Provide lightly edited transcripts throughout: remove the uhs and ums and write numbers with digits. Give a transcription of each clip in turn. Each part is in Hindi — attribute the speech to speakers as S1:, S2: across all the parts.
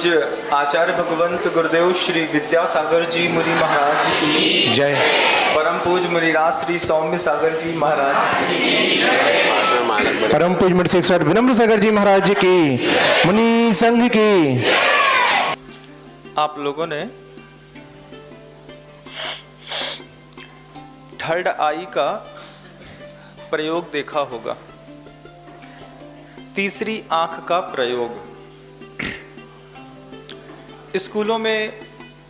S1: पूज्य आचार्य भगवंत गुरुदेव श्री विद्यासागर जी मुनि महाराज की
S2: जय।
S1: परम पूज्य मुनिराज श्री सौम्य सागर जी महाराज की,
S2: परम पूज्य मुनि 108 विनम्र सागर जी महाराज की, मुनि संघ की।
S1: आप लोगों ने थर्ड आई का प्रयोग देखा होगा, तीसरी आंख का प्रयोग। स्कूलों में,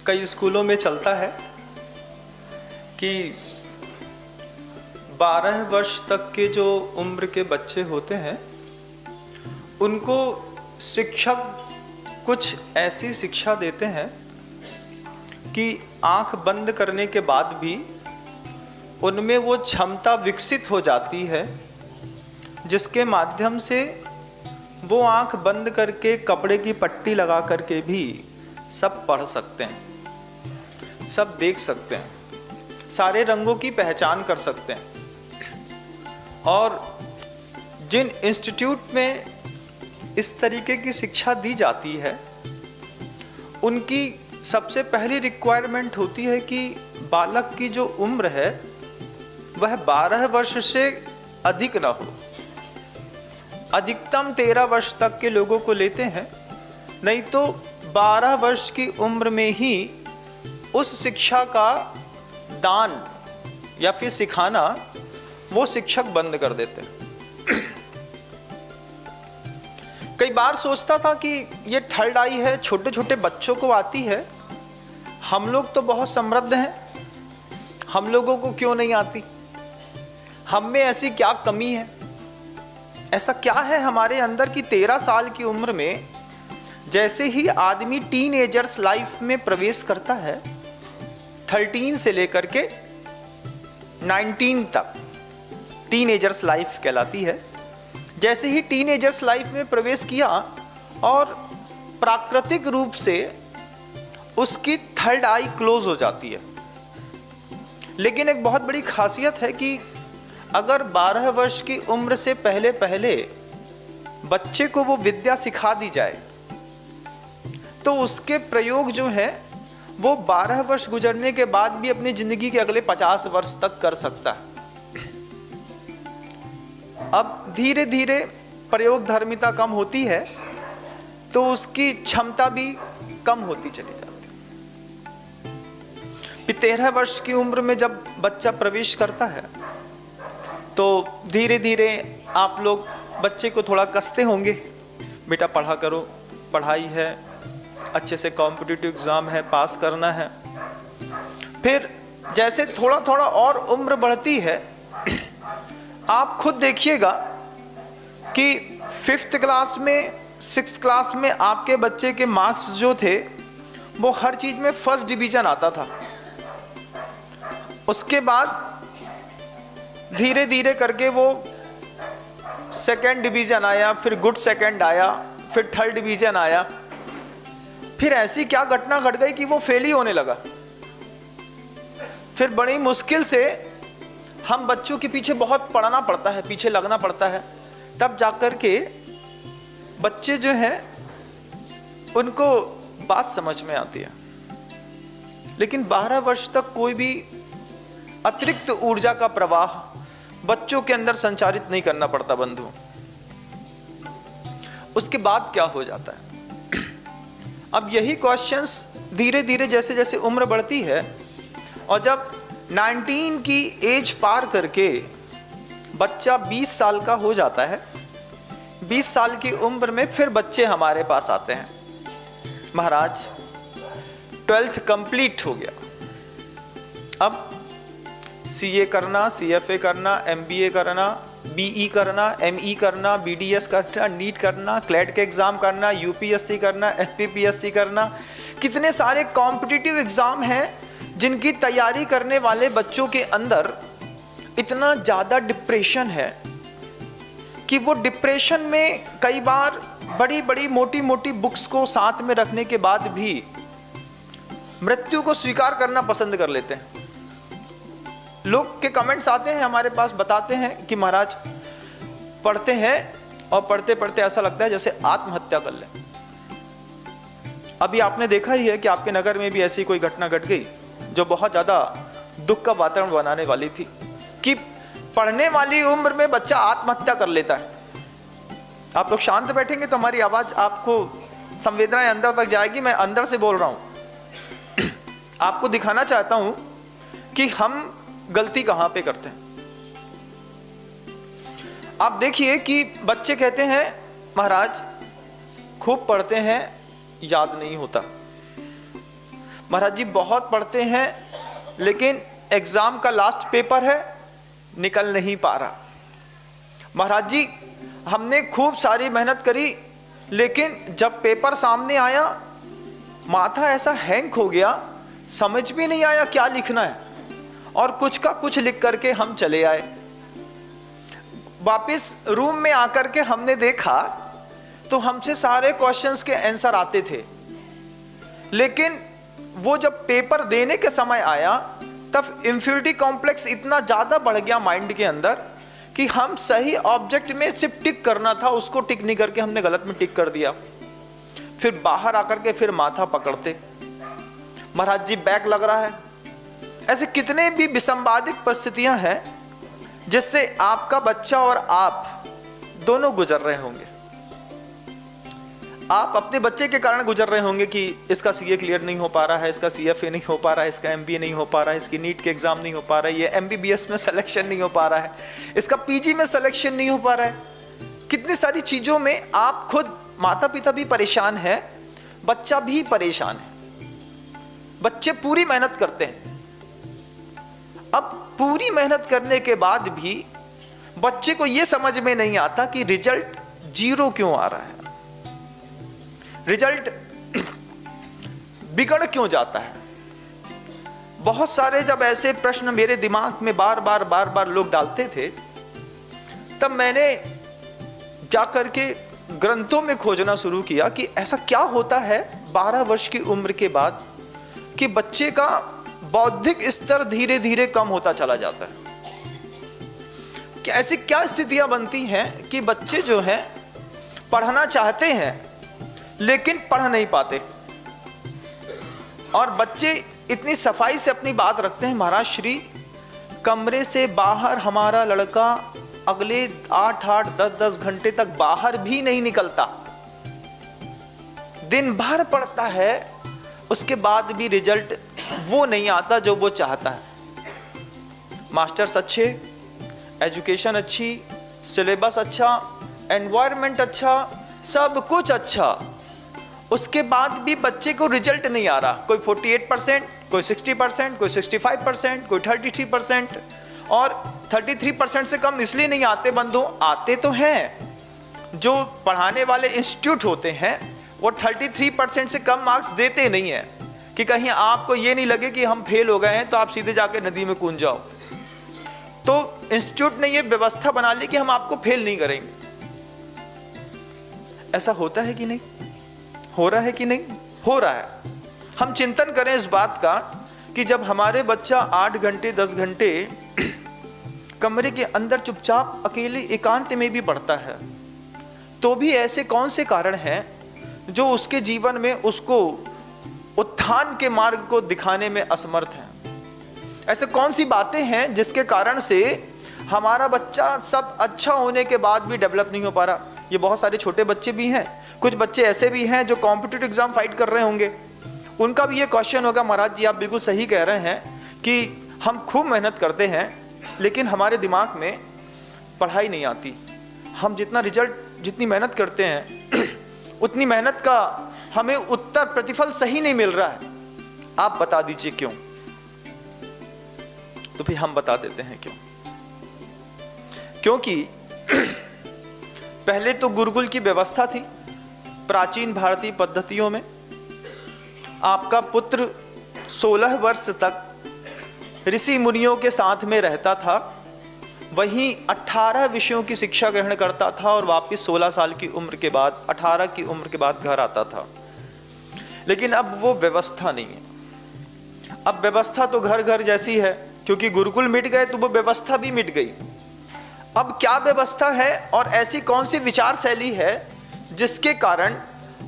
S1: कई स्कूलों में चलता है कि 12 वर्ष तक के जो उम्र के बच्चे होते हैं उनको शिक्षक कुछ ऐसी शिक्षा देते हैं कि आंख बंद करने के बाद भी उनमें वो क्षमता विकसित हो जाती है जिसके माध्यम से वो आंख बंद करके कपड़े की पट्टी लगा करके भी सब पढ़ सकते हैं, सब देख सकते हैं, सारे रंगों की पहचान कर सकते हैं। और जिन इंस्टीट्यूट में इस तरीके की शिक्षा दी जाती है उनकी सबसे पहली रिक्वायरमेंट होती है कि बालक की जो उम्र है वह 12 वर्ष से अधिक ना हो। अधिकतम 13 वर्ष तक के लोगों को लेते हैं, नहीं तो 12 वर्ष की उम्र में ही उस शिक्षा का दान या फिर सिखाना वो शिक्षक बंद कर देते हैं। कई बार सोचता था कि ये थर्ड आई है, छोटे छोटे बच्चों को आती है, हम लोग तो बहुत समृद्ध हैं, हम लोगों को क्यों नहीं आती? हम में ऐसी क्या कमी है, ऐसा क्या है हमारे अंदर कि 13 साल की उम्र में जैसे ही आदमी टीनएजर्स लाइफ में प्रवेश करता है, 13 से लेकर के 19 तक टीनएजर्स लाइफ कहलाती है। जैसे ही टीनएजर्स लाइफ में प्रवेश किया और प्राकृतिक रूप से उसकी थर्ड आई क्लोज हो जाती है। लेकिन एक बहुत बड़ी खासियत है कि अगर 12 वर्ष की उम्र से पहले पहले बच्चे को वो विद्या सिखा दी जाए तो उसके प्रयोग जो है वो 12 वर्ष गुजरने के बाद भी अपनी जिंदगी के अगले 50 वर्ष तक कर सकता है। अब धीरे धीरे प्रयोग धर्मिता कम होती है तो उसकी क्षमता भी कम होती चली जाती है। 13 वर्ष की उम्र में जब बच्चा प्रवेश करता है तो धीरे धीरे आप लोग बच्चे को थोड़ा कसते होंगे, बेटा पढ़ा करो, पढ़ाई है, अच्छे से कॉम्पिटिटिव एग्ज़ाम है, पास करना है। फिर जैसे थोड़ा थोड़ा और उम्र बढ़ती है, आप खुद देखिएगा कि 5th क्लास में, 6th क्लास में आपके बच्चे के मार्क्स जो थे वो हर चीज़ में फर्स्ट डिवीज़न आता था। उसके बाद धीरे धीरे करके वो सेकंड डिवीज़न आया, फिर गुड सेकंड आया, फिर थर्ड डिवीज़न आया। फिर ऐसी क्या घटना घट गई कि वो फेल ही होने लगा। फिर बड़ी मुश्किल से हम बच्चों के पीछे बहुत पढ़ना पड़ता है, पीछे लगना पड़ता है, तब जाकर के बच्चे जो हैं उनको बात समझ में आती है। लेकिन 12 वर्ष तक कोई भी अतिरिक्त ऊर्जा का प्रवाह बच्चों के अंदर संचारित नहीं करना पड़ता बंधु। उसके बाद क्या हो जाता है? अब यही क्वेश्चंस धीरे धीरे जैसे जैसे उम्र बढ़ती है और जब 19 की एज पार करके बच्चा 20 साल का हो जाता है, 20 साल की उम्र में फिर बच्चे हमारे पास आते हैं, महाराज 12th कंप्लीट हो गया, अब सीए करना, सीएफए करना, एमबीए करना, बीई करना, एमई करना, बीडीएस करना, नीट करना, क्लेट के एग्ज़ाम करना, यूपीएससी करना, एफपीपीएससी करना। कितने सारे कॉम्पिटिटिव एग्ज़ाम हैं जिनकी तैयारी करने वाले बच्चों के अंदर इतना ज़्यादा डिप्रेशन है कि वो डिप्रेशन में कई बार बड़ी बड़ी मोटी मोटी बुक्स को साथ में रखने के बाद भी मृत्यु को स्वीकार करना पसंद कर लेते हैं। लोग के कमेंट्स आते हैं हमारे पास, बताते हैं कि महाराज पढ़ते हैं और पढ़ते पढ़ते ऐसा लगता है जैसे आत्महत्या कर लें। अभी आपने देखा ही है कि आपके नगर में भी ऐसी कोई घटना घट गई जो बहुत ज़्यादा दुख का वातावरण बनाने वाली थी, कि पढ़ने वाली उम्र में बच्चा आत्महत्या कर लेता है। आप लोग शांत बैठेंगे तो हमारी आवाज़ आपको संवेदनाएं अंदर तक जाएगी। मैं अंदर से बोल रहा हूँ, आपको दिखाना चाहता हूँ कि हम गलती कहाँ पे करते हैं। आप देखिए कि बच्चे कहते हैं महाराज खूब पढ़ते हैं, याद नहीं होता। महाराज जी बहुत पढ़ते हैं लेकिन एग्जाम का लास्ट पेपर है, निकल नहीं पा रहा। महाराज जी हमने खूब सारी मेहनत करी लेकिन जब पेपर सामने आया माथा ऐसा हैंग हो गया, समझ भी नहीं आया क्या लिखना है, और कुछ का कुछ लिख करके हम चले आए। वापस रूम में आकर के हमने देखा तो हमसे सारे क्वेश्चंस के आंसर आते थे, लेकिन वो जब पेपर देने के समय आया तब इंफीरियरिटी कॉम्प्लेक्स इतना ज़्यादा बढ़ गया माइंड के अंदर कि हम सही ऑब्जेक्ट में सिर्फ टिक करना था, उसको टिक नहीं करके हमने गलत में टिक कर दिया। फिर बाहर आकर के फिर माथा पकड़ते, महाराज जी बैक लग रहा है। ऐसे कितने भी विसंवादित परिस्थितियां हैं जिससे आपका बच्चा और आप दोनों गुजर रहे होंगे। आप अपने बच्चे के कारण गुजर रहे होंगे कि इसका सीए क्लियर नहीं हो पा रहा है, इसका सीएफए नहीं हो पा रहा है, इसका एमबीए नहीं हो पा रहा है, इसकी नीट के एग्जाम नहीं हो पा रहा है, ये एमबीबीएस में सिलेक्शन नहीं हो पा रहा है, इसका पीजी में सिलेक्शन नहीं हो पा रहा है। कितनी सारी चीजों में आप खुद माता पिता भी परेशान है, बच्चा भी परेशान है। बच्चे पूरी मेहनत करते हैं, अब पूरी मेहनत करने के बाद भी बच्चे को यह समझ में नहीं आता कि रिजल्ट 0 क्यों आ रहा है, रिजल्ट बिगड़ क्यों जाता है। बहुत सारे जब ऐसे प्रश्न मेरे दिमाग में बार बार लोग डालते थे, तब मैंने जाकर के ग्रंथों में खोजना शुरू किया कि ऐसा क्या होता है 12 वर्ष की उम्र के बाद कि बच्चे का बौद्धिक स्तर धीरे धीरे कम होता चला जाता है। कि ऐसी क्या स्थितियां बनती हैं कि बच्चे जो हैं पढ़ना चाहते हैं लेकिन पढ़ नहीं पाते, और बच्चे इतनी सफाई से अपनी बात रखते हैं, महाराज श्री कमरे से बाहर हमारा लड़का अगले 8-8, 10-10 घंटे तक बाहर भी नहीं निकलता, दिन भर पढ़ता है, उसके बाद भी रिजल्ट वो नहीं आता जो वो चाहता है। मास्टर्स अच्छे, एजुकेशन अच्छी, सिलेबस अच्छा, एनवायरनमेंट अच्छा, सब कुछ अच्छा, उसके बाद भी बच्चे को रिजल्ट नहीं आ रहा। कोई 48%, कोई 60%, कोई 65%, कोई 33%, और 33% से कम इसलिए नहीं आते बंधु, आते तो हैं। जो पढ़ाने वाले इंस्टीट्यूट होते हैं वो 33% से कम मार्क्स देते नहीं हैं कि कहीं आपको ये नहीं लगे कि हम फेल हो गए हैं तो आप सीधे जाके नदी में कूद जाओ। तो इंस्टीट्यूट ने ये व्यवस्था बना ली कि हम आपको फेल नहीं करेंगे। ऐसा होता है कि नहीं, हो रहा है कि नहीं, हो रहा है। हम चिंतन करें इस बात का कि जब हमारे बच्चा 8 घंटे 10 घंटे कमरे के अंदर चुपचाप अकेले एकांत में भी पढ़ता है, तो भी ऐसे कौन से कारण हैं जो उसके जीवन में उसको उत्थान के मार्ग को दिखाने में असमर्थ हैं। ऐसे कौन सी बातें हैं जिसके कारण से हमारा बच्चा सब अच्छा होने के बाद भी डेवलप नहीं हो पा रहा। ये बहुत सारे छोटे बच्चे भी हैं, कुछ बच्चे ऐसे भी हैं जो कॉम्पिटिटिव एग्जाम फाइट कर रहे होंगे, उनका भी ये क्वेश्चन होगा, महाराज जी आप बिल्कुल सही कह रहे हैं कि हम खूब मेहनत करते हैं लेकिन हमारे दिमाग में पढ़ाई नहीं आती, हम जितनी मेहनत करते हैं उतनी मेहनत का हमें उत्तर प्रतिफल सही नहीं मिल रहा है, आप बता दीजिए क्यों। तो फिर हम बता देते हैं क्यों। क्योंकि पहले तो गुरुकुल की व्यवस्था थी प्राचीन भारतीय पद्धतियों में। आपका पुत्र 16 वर्ष तक ऋषि मुनियों के साथ में रहता था, वहीं 18 विषयों की शिक्षा ग्रहण करता था और वापस 16 साल की उम्र के बाद 18 की उम्र के बाद घर आता था। लेकिन अब वो व्यवस्था नहीं है। अब व्यवस्था तो घर घर जैसी है, क्योंकि गुरुकुल मिट गए तो वो व्यवस्था भी मिट गई। अब क्या व्यवस्था है और ऐसी कौन सी विचार शैली है जिसके कारण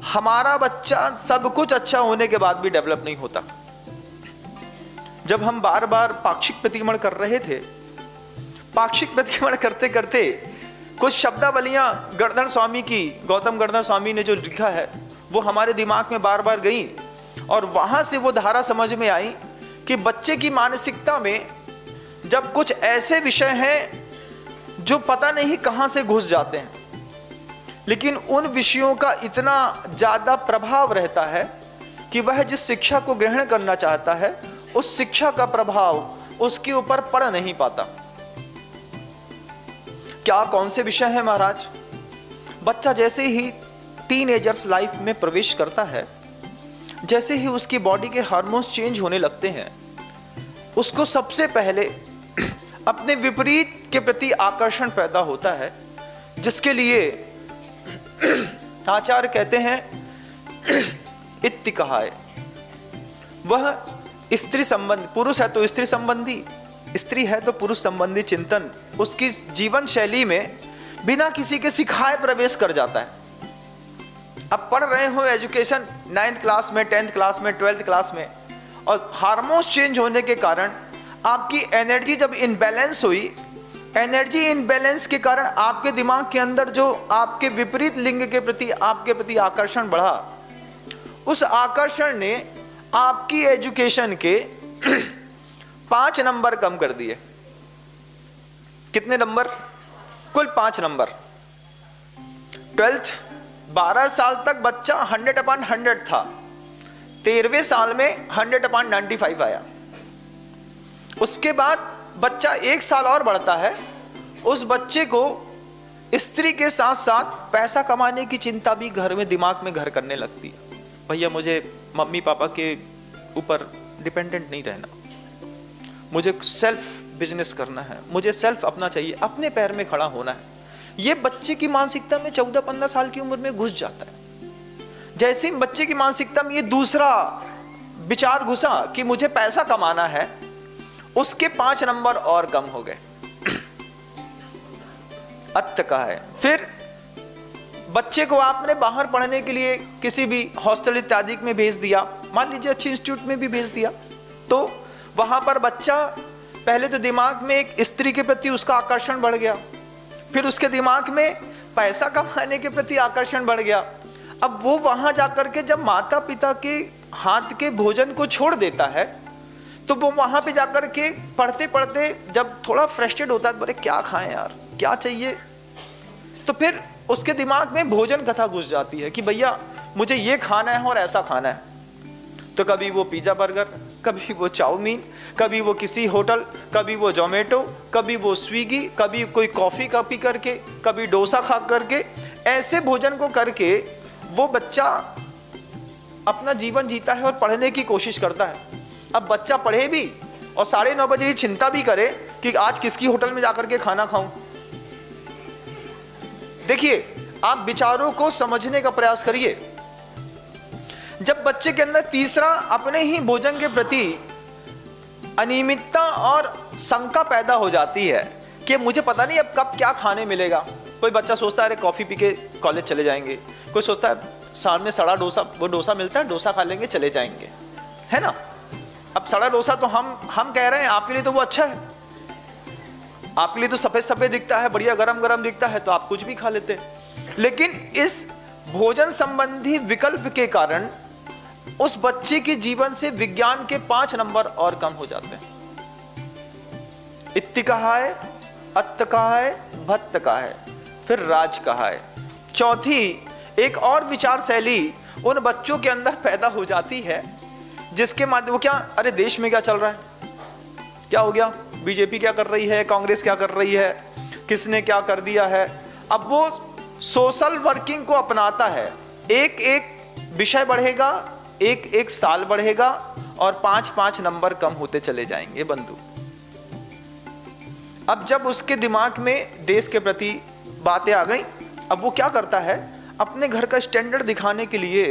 S1: हमारा बच्चा सब कुछ अच्छा होने के बाद भी डेवलप नहीं होता। जब हम बार बार पाक्षिक प्रतिक्रमण कर रहे थे, पाक्षिक प्रतिक्रमण करते करते कुछ शब्दावलियां गर्दन स्वामी की, गौतम गर्दन स्वामी ने जो लिखा है वो हमारे दिमाग में बार बार गई, और वहां से वो धारा समझ में आई कि बच्चे की मानसिकता में जब कुछ ऐसे विषय हैं जो पता नहीं कहां से घुस जाते हैं, लेकिन उन विषयों का इतना ज्यादा प्रभाव रहता है कि वह जिस शिक्षा को ग्रहण करना चाहता है उस शिक्षा का प्रभाव उसके ऊपर पड़ नहीं पाता। क्या कौन से विषय हैं महाराज? बच्चा जैसे ही टीनेजर्स लाइफ में प्रवेश करता है, जैसे ही उसकी बॉडी के हार्मोन्स चेंज होने लगते हैं, उसको सबसे पहले अपने विपरीत के प्रति आकर्षण पैदा होता है, जिसके लिए आचार्य कहते हैं इत्तिकहाय। वह स्त्री संबंधी, पुरुष है तो स्त्री संबंधी, स्त्री है तो पुरुष संबंधी चिंतन उसकी जीवन शैली में बिना किसी के सिखाए प्रवेश कर जाता है। अब पढ़ रहे हो एजुकेशन 9th क्लास में, 10th क्लास में, 12th क्लास में, और हार्मोन्स चेंज होने के कारण आपकी एनर्जी जब इनबैलेंस हुई, एनर्जी इनबैलेंस के कारण आपके दिमाग के अंदर जो आपके विपरीत लिंग के प्रति आपके प्रति आकर्षण बढ़ा, उस आकर्षण ने आपकी एजुकेशन के 5 नंबर कम कर दिए। कितने नंबर? कुल 5 नंबर। 12th 12 साल तक बच्चा 100/100 था, 13वें साल में 100/95 आया। उसके बाद बच्चा 1 साल और बढ़ता है, उस बच्चे को स्त्री के साथ साथ पैसा कमाने की चिंता भी घर में, दिमाग में घर करने लगती है। भैया मुझे मम्मी पापा के ऊपर डिपेंडेंट नहीं रहना, मुझे सेल्फ बिजनेस करना है, मुझे सेल्फ अपना चाहिए, अपने पैर में खड़ा होना है। ये बच्चे की मानसिकता में 14-15 साल की उम्र में घुस जाता है। जैसे ही बच्चे की मानसिकता में ये दूसरा विचार घुसा कि मुझे पैसा कमाना है, उसके 5 नंबर और कम हो गए। अत्त का है। फिर बच्चे को आपने बाहर पढ़ने के लिए किसी भी हॉस्टल इत्यादि में भेज दिया, मान लीजिए अच्छी इंस्टीट्यूट में भी भेज दिया, तो वहां पर बच्चा पहले तो दिमाग में एक स्त्री के प्रति उसका आकर्षण बढ़ गया, फिर उसके दिमाग में पैसा कमाने के प्रति आकर्षण बढ़ गया। अब वो वहां जाकर के जब माता पिता के हाथ के भोजन को छोड़ देता है, तो वो वहां पे जाकर के पढ़ते पढ़ते जब थोड़ा फ्रस्ट्रेट होता है, बोले क्या खाएं यार, क्या चाहिए, तो फिर उसके दिमाग में भोजन कथा घुस जाती है कि भैया मुझे ये खाना है और ऐसा खाना है। तो कभी वो पिज्जा बर्गर, कभी वो चाउमीन, कभी वो किसी होटल, कभी वो जोमेटो, कभी वो स्विगी, कभी कोई कॉफी का पी करके, कभी डोसा खा करके, ऐसे भोजन को करके वो बच्चा अपना जीवन जीता है और पढ़ने की कोशिश करता है। अब बच्चा पढ़े भी और 9:30 बजे चिंता भी करे कि आज किसकी होटल में जाकर के खाना खाऊं। देखिए, आप विचारों को समझने का प्रयास करिए। जब बच्चे के अंदर तीसरा अपने ही भोजन के प्रति अनियमितता और शंका पैदा हो जाती है कि मुझे पता नहीं अब कब क्या खाने मिलेगा। कोई बच्चा सोचता है अरे कॉफी पी के कॉलेज चले जाएंगे, कोई सोचता है सामने सड़ा डोसा, वो डोसा मिलता है, डोसा खा लेंगे चले जाएंगे, है ना। अब सड़ा डोसा तो हम कह रहे हैं आपके लिए तो वो अच्छा है, आपके लिए तो सफेद सफेद दिखता है, बढ़िया गरम गरम दिखता है, तो आप कुछ भी खा लेते हैं। लेकिन इस भोजन संबंधी विकल्प के कारण उस बच्चे के जीवन से विज्ञान के 5 नंबर और कम हो जाते हैं। इत्ति कहा है, अत्त कहा है, भत्त कहा है, फिर राज कहा है। चौथी एक और विचार शैली उन बच्चों के अंदर पैदा हो जाती है जिसके माध्यम, वो क्या, अरे देश में क्या चल रहा है, क्या हो गया, बीजेपी क्या कर रही है, कांग्रेस क्या कर रही है, किसने क्या कर दिया है। अब वो सोशल वर्किंग को अपनाता है, एक एक विषय बढ़ेगा, एक एक साल बढ़ेगा और 5-5 नंबर कम होते चले जाएंगे बंधु। अब जब उसके दिमाग में देश के प्रति बातें आ गई, अब वो क्या करता है, अपने घर का स्टैंडर्ड दिखाने के लिए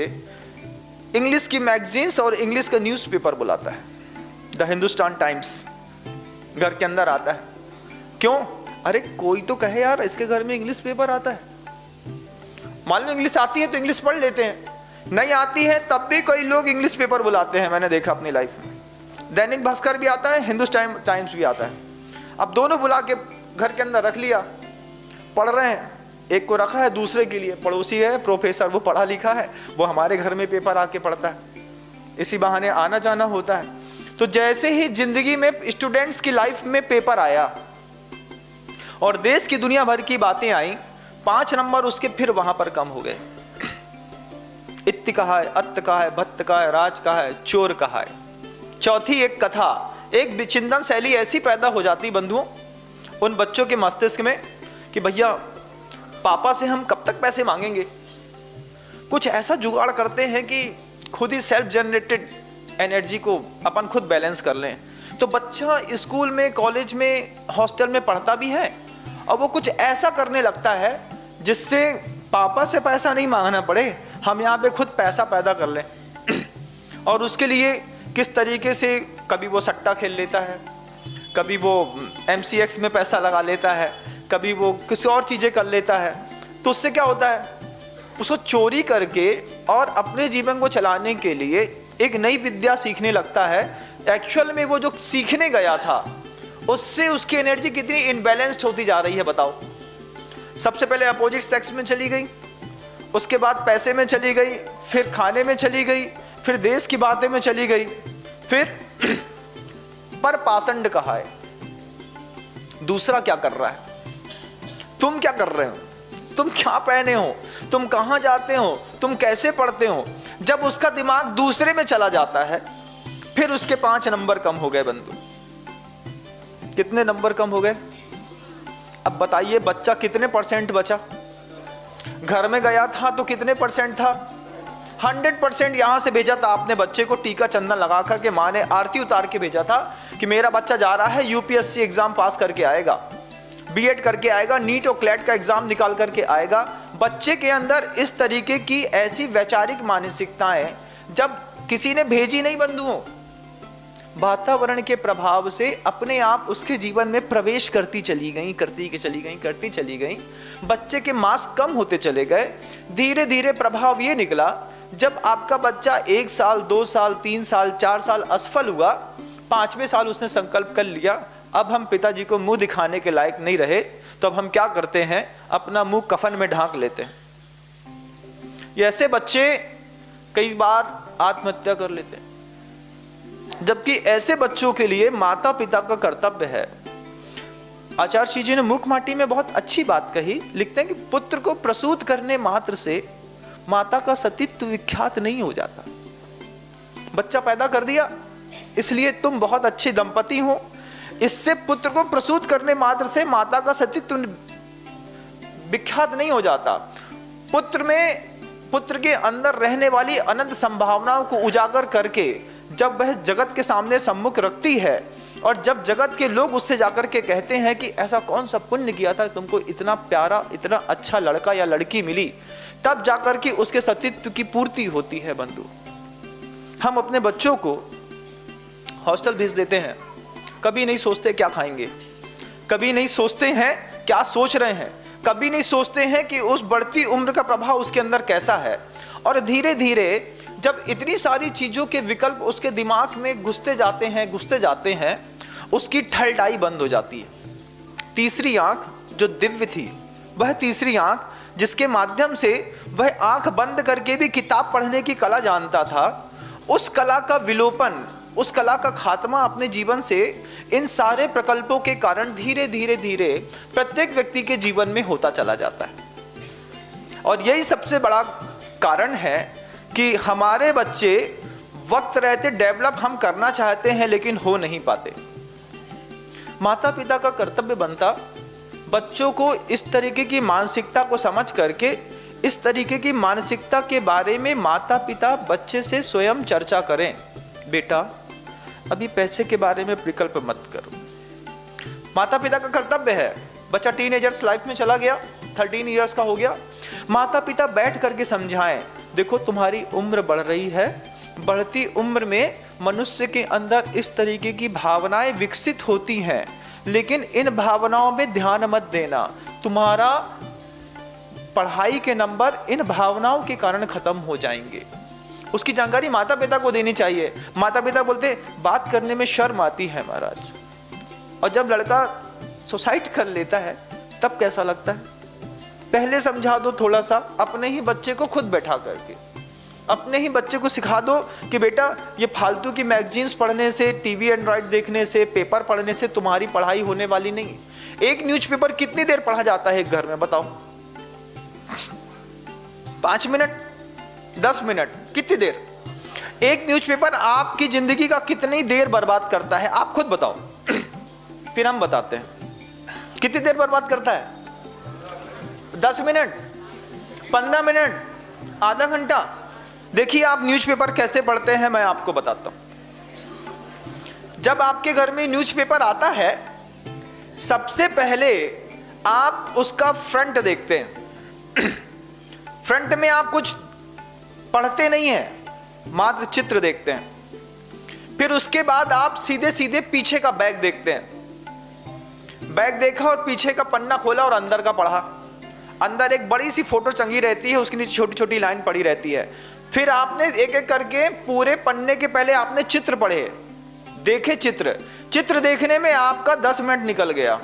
S1: इंग्लिश की मैगजीन्स और इंग्लिश का न्यूज़पेपर बुलाता है। द हिंदुस्तान टाइम्स घर के अंदर आता है। क्यों? अरे कोई तो कहे यार इसके घर में इंग्लिश पेपर आता है। मान लो इंग्लिश आती है तो इंग्लिश पढ़ लेते हैं, नहीं आती है तब भी कई लोग इंग्लिश पेपर बुलाते हैं, मैंने देखा अपनी लाइफ में। दैनिक भास्कर भी आता है, हिंदुस्तान टाइम्स भी आता है। अब दोनों बुला के घर के अंदर रख लिया, पढ़ रहे हैं। एक को रखा है दूसरे के लिए, पड़ोसी है प्रोफेसर, वो पढ़ा लिखा है, वो हमारे घर में पेपर आके पढ़ता है, इसी बहाने आना जाना होता है। तो जैसे ही जिंदगी में स्टूडेंट्स की लाइफ में पेपर आया और देश की दुनिया भर की बातें आई, 5 नंबर उसके फिर वहां पर कम हो गए। इत्त कहा है, अत्त कहा है, भत्त कहा है, राज कहा है, चोर कहा है। चौथी एक कथा, एक विचिंतन शैली ऐसी पैदा हो जाती बंधुओं उन बच्चों के मस्तिष्क में कि भैया पापा से हम कब तक पैसे मांगेंगे, कुछ ऐसा जुगाड़ करते हैं कि खुद ही सेल्फ जनरेटेड एनर्जी को अपन खुद बैलेंस कर लें। तो बच्चा स्कूल में, कॉलेज में, हॉस्टल में पढ़ता भी है और वो कुछ ऐसा करने लगता है जिससे पापा से पैसा नहीं मांगना पड़े, हम यहाँ पे खुद पैसा पैदा कर लें। और उसके लिए किस तरीके से, कभी वो सट्टा खेल लेता है, कभी वो MCX में पैसा लगा लेता है, कभी वो किसी और चीज़ें कर लेता है। तो उससे क्या होता है, उसको चोरी करके और अपने जीवन को चलाने के लिए एक नई विद्या सीखने लगता है। एक्चुअल में वो जो सीखने गया था उससे उसकी एनर्जी कितनी इनबैलेंस्ड होती जा रही है बताओ। सबसे पहले अपोजिट सेक्स में चली गई, उसके बाद पैसे में चली गई, फिर खाने में चली गई, फिर देश की बातें में चली गई, फिर पर पाषंड कहा है। दूसरा क्या कर रहा है, तुम क्या कर रहे हो, तुम क्या पहने हो, तुम कहां जाते हो, तुम कैसे पढ़ते हो। जब उसका दिमाग दूसरे में चला जाता है फिर उसके 5 नंबर कम हो गए बंधु। कितने नंबर कम हो गए? अब बताइए बच्चा कितने % बचा? घर में गया था तो कितने % था? 100% यहां से भेजा था आपने बच्चे को, टीका चंदन लगा करके, माँ ने आरती उतार के भेजा था कि मेरा बच्चा जा रहा है UPSC एग्जाम पास करके आएगा, B.Ed करके आएगा, नीट और क्लैट का एग्जाम निकाल करके आएगा। बच्चे के अंदर इस तरीके की ऐसी वैचारिक मानसिकताएं जब किसी ने भेजी नहीं बंधुओं, वातावरण के प्रभाव से अपने आप उसके जीवन में प्रवेश करती चली गई। बच्चे के मार्क्स कम होते चले गए। धीरे धीरे प्रभाव ये निकला, जब आपका बच्चा 1 साल, 2 साल, 3 साल, 4 साल असफल हुआ, 5वें साल उसने संकल्प कर लिया अब हम पिताजी को मुंह दिखाने के लायक नहीं रहे, तो अब हम क्या करते हैं, अपना मुंह कफन में ढांक लेते हैं। ये ऐसे बच्चे कई बार आत्महत्या कर लेते हैं। जबकि ऐसे बच्चों के लिए माता पिता का कर्तव्य है। आचार्य श्री जी ने मुख माटी में बहुत अच्छी बात कही, लिखते हैं कि पुत्र को प्रसूत करने मात्र से माता का सतीत्व विख्यात नहीं हो जाता। बच्चा पैदा कर दिया इसलिए तुम बहुत अच्छे दंपति हो, इससे पुत्र को प्रसूत करने मात्र से माता का सतीत्व विख्यात नहीं हो जाता। पुत्र के अंदर रहने वाली अनंत संभावनाओं को उजागर करके जब वह जगत के सामने सम्मुख रखती है, और जब जगत के लोग उससे जाकर के कहते हैं कि ऐसा कौन सा पुण्य किया था तुमको इतना प्यारा, इतना अच्छा लड़का या लड़की मिली, तब जाकर के उसके सतीत्व की पूर्ति होती है बंधु। हम अपने बच्चों को हॉस्टल भेज देते हैं, कभी नहीं सोचते क्या खाएंगे, कभी नहीं सोचते हैं क्या सोच रहे हैं, कभी नहीं सोचते हैं कि उस बढ़ती उम्र का प्रभाव उसके अंदर कैसा है। और धीरे धीरे जब इतनी सारी चीजों के विकल्प उसके दिमाग में घुसते जाते हैं, उसकी ठलडाई बंद हो जाती है। तीसरी आंख जो दिव्य थी, वह तीसरी आंख जिसके माध्यम से वह आंख बंद करके भी किताब पढ़ने की कला जानता था, उस कला का विलोपन, उस कला का खात्मा अपने जीवन से इन सारे प्रकल्पों के कारण धीरे धीरे प्रत्येक व्यक्ति के जीवन में होता चला जाता है। और यही सबसे बड़ा कारण है कि हमारे बच्चे वक्त रहते डेवलप हम करना चाहते हैं लेकिन हो नहीं पाते। माता पिता का कर्तव्य बनता बच्चों को इस तरीके की मानसिकता को समझ करके, इस तरीके की मानसिकता के बारे में माता पिता बच्चे से स्वयं चर्चा करें। बेटा अभी पैसे के बारे में विकल्प मत करो। माता पिता का कर्तव्य है, बच्चा टीनेजर्स लाइफ में चला गया, 13 इयर्स का हो गया, माता पिता बैठ करके समझाएं, देखो तुम्हारी उम्र बढ़ रही है, बढ़ती उम्र में मनुष्य के अंदर इस तरीके की भावनाएं विकसित होती हैं, लेकिन इन भावनाओं में ध्यान मत देना, तुम्हारा पढ़ाई के नंबर इन भावनाओं के कारण खत्म हो जाएंगे। उसकी जानकारी माता पिता को देनी चाहिए। माता पिता बोलते बात करने में शर्म आती है महाराज, और जब लड़का सुसाइड कर लेता है तब कैसा लगता है। पहले समझा दो थोड़ा सा, अपने ही बच्चे को खुद बैठा करके, अपने ही बच्चे को सिखा दो कि बेटा ये फालतू की मैगजीन्स पढ़ने से, टीवी एंड्रॉइड देखने से, पेपर पढ़ने से तुम्हारी पढ़ाई होने वाली नहीं। एक न्यूज़पेपर कितनी देर पढ़ा जाता है एक घर में बताओ? 5 मिनट, 10 मिनट, कितनी देर? एक न्यूज़पेपर आपकी जिंदगी का कितनी देर बर्बाद करता है आप खुद बताओ। फिर हम बताते हैं कितनी देर बर्बाद करता है। 10 मिनट, 15 मिनट, आधा घंटा। देखिए आप न्यूज़पेपर कैसे पढ़ते हैं, मैं आपको बताता हूं। जब आपके घर में न्यूज़पेपर आता है, सबसे पहले आप उसका फ्रंट देखते हैं। फ्रंट में आप कुछ पढ़ते नहीं हैं, मात्र चित्र देखते हैं। फिर उसके बाद आप सीधे सीधे पीछे का बैग देखते हैं। बैग देखा और पीछे का पन्ना खोला और अंदर का पढ़ा। अंदर एक बड़ी सी फोटो टंगी रहती है, उसके नीचे छोटी छोटी लाइन पड़ी रहती है। फिर आपने एक एक करके पूरे पन्ने के पहले आपने चित्र पढ़े, देखे चित्र। चित्र देखने में आपका 10 मिनट निकल गया।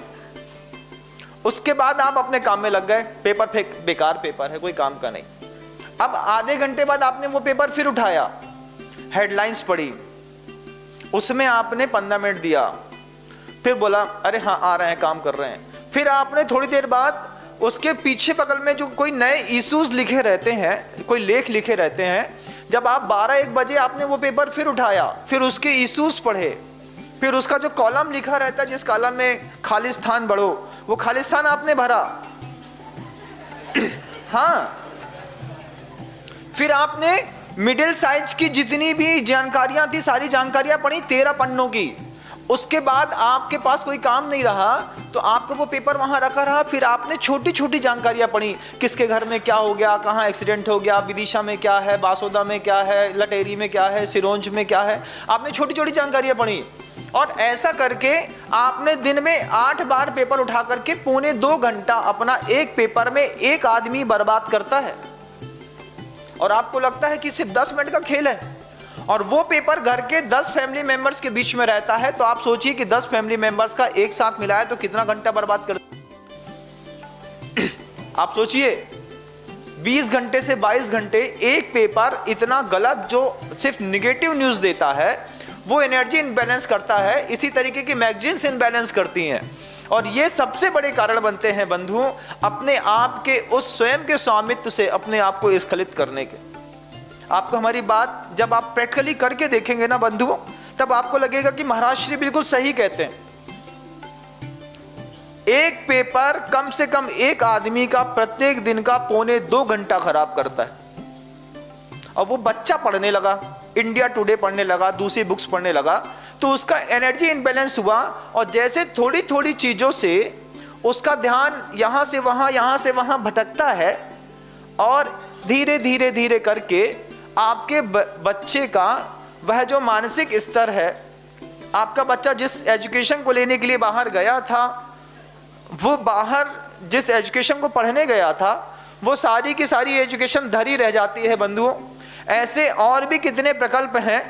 S1: उसके बाद आप अपने काम में लग गए। पेपर फेंक, बेकार पेपर है, कोई काम का नहीं। अब आधे घंटे बाद आपने वो पेपर फिर उठाया, हेडलाइंस पढ़ी, उसमें आपने 15 मिनट दिया। फिर बोला अरे हाँ आ रहे हैं, काम कर रहे हैं। फिर आपने थोड़ी देर बाद उसके पीछे बगल में जो कोई नए इश्यूज लिखे रहते हैं, कोई लेख लिखे रहते हैं, जब आप 12-1 बजे आपने वो पेपर फिर उठाया, फिर उसके इश्यूज पढ़े। फिर उसका जो कॉलम लिखा रहता है, जिस कॉलम में खालिस्तान बढ़ो, वो खालिस्तान आपने भरा। हाँ, फिर आपने मिडिल साइज की जितनी भी जानकारियां थी सारी जानकारियां पढ़ी 13 पन्नों की। उसके बाद आपके पास कोई काम नहीं रहा तो आपको वो पेपर वहां रखा रहा। फिर आपने छोटी छोटी जानकारियां पढ़ी, किसके घर में क्या हो गया, कहाँ एक्सीडेंट हो गया, विदिशा में क्या है, बासोदा में क्या है, लटेरी में क्या है, सिरोंज में क्या है। आपने छोटी छोटी जानकारियां पढ़ी और ऐसा करके आपने दिन में 8 बार पेपर उठा करके 1.25 घंटा अपना एक पेपर में एक आदमी बर्बाद करता है। और आपको लगता है कि सिर्फ 10 मिनट का खेल है, और वो पेपर घर के 10 फैमिली मेंबर्स के बीच में रहता है। तो आप सोचिए कि 10 फैमिली मेंबर्स का एक साथ मिलाया तो कितना घंटा बर्बाद कर। आप सोचिए 20 घंटे से 22 घंटे एक पेपर इतना गलत, जो सिर्फ निगेटिव न्यूज देता है, वो एनर्जी इनबैलेंस करता है। इसी तरीके की मैगजीन्स इनबैलेंस करती हैं, और ये सबसे बड़े कारण बनते हैं बंधुओं अपने आप के उस स्वयं के स्वामित्व से अपने आप को स्खलित करने के। आपको हमारी बात जब आप प्रैक्टिकली करके देखेंगे ना बंधुओं, तब आपको लगेगा कि महाराज श्री बिल्कुल सही कहते हैं। एक पेपर कम से कम एक आदमी का प्रत्येक दिन का 1.25 घंटा खराब करता है। और वो बच्चा पढ़ने लगा, इंडिया टुडे पढ़ने लगा, दूसरी बुक्स पढ़ने लगा, तो उसका एनर्जी इनबैलेंस हुआ। और जैसे थोड़ी थोड़ी चीजों से उसका ध्यान यहां से वहां भटकता है, और धीरे धीरे धीरे करके आपके बच्चे का वह जो मानसिक स्तर है, आपका बच्चा जिस एजुकेशन को लेने के लिए बाहर गया था, वो बाहर जिस एजुकेशन को पढ़ने गया था, वो सारी की सारी एजुकेशन धरी रह जाती है बंधुओं। ऐसे और भी कितने प्रकल्प हैं।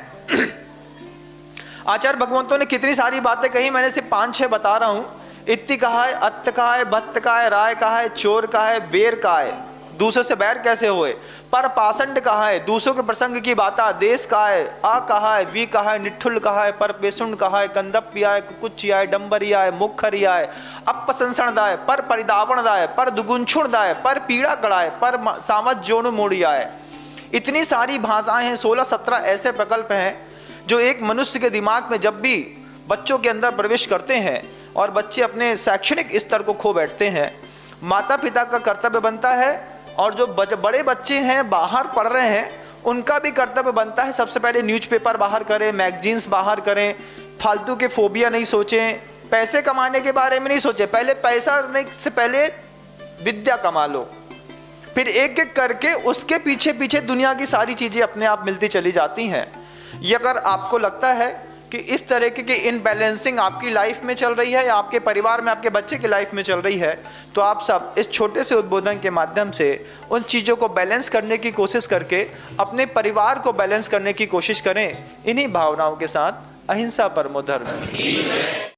S1: आचार्य भगवंतों ने कितनी सारी बातें कही, मैंने सिर्फ 5-6 बता रहा हूं। इत्ति कहा है, अत्त कहा है, भत्त कहा है, राय कहा है, चोर कहा है, बेर कहा है, दूसरों से बैर कैसे होए, पर पाषंड कहा है, दूसरों के प्रसंग की बाता, देश कहा है, आ कहा है, वी कहा है, निठुल कहा है, पर पेशुंड कहा है, कंदपिया है, कुकुचिया है, डंबरिया है, मुखरिया है, अपसंसणदाय, पर परिदावणदाय, पर दुगुंछुणदाय, पर पीड़ा कड़ाय, पर सावत जोन मोड़िया है। इतनी सारी भाषाएं हैं, 16-17 ऐसे प्रकल्प हैं जो एक मनुष्य के दिमाग में जब भी बच्चों के अंदर प्रवेश करते हैं और बच्चे अपने शैक्षणिक स्तर को खो बैठते हैं, माता पिता का कर्तव्य बनता है, और जो बड़े बच्चे हैं बाहर पढ़ रहे हैं उनका भी कर्तव्य बनता है, सबसे पहले न्यूज़पेपर बाहर करें, मैगजीन्स बाहर करें, फालतू के फोबिया नहीं सोचें, पैसे कमाने के बारे में नहीं सोचें। पहले पैसा से पहले विद्या कमा लो, फिर एक एक करके उसके पीछे पीछे दुनिया की सारी चीज़ें अपने आप मिलती चली जाती हैं। ये अगर आपको लगता है कि इस तरह की इनबैलेंसिंग आपकी लाइफ में चल रही है या आपके परिवार में, आपके बच्चे की लाइफ में चल रही है, तो आप सब इस छोटे से उद्बोधन के माध्यम से उन चीज़ों को बैलेंस करने की कोशिश करके अपने परिवार को बैलेंस करने की कोशिश करें। इन्हीं भावनाओं के साथ अहिंसा परमो धर्म।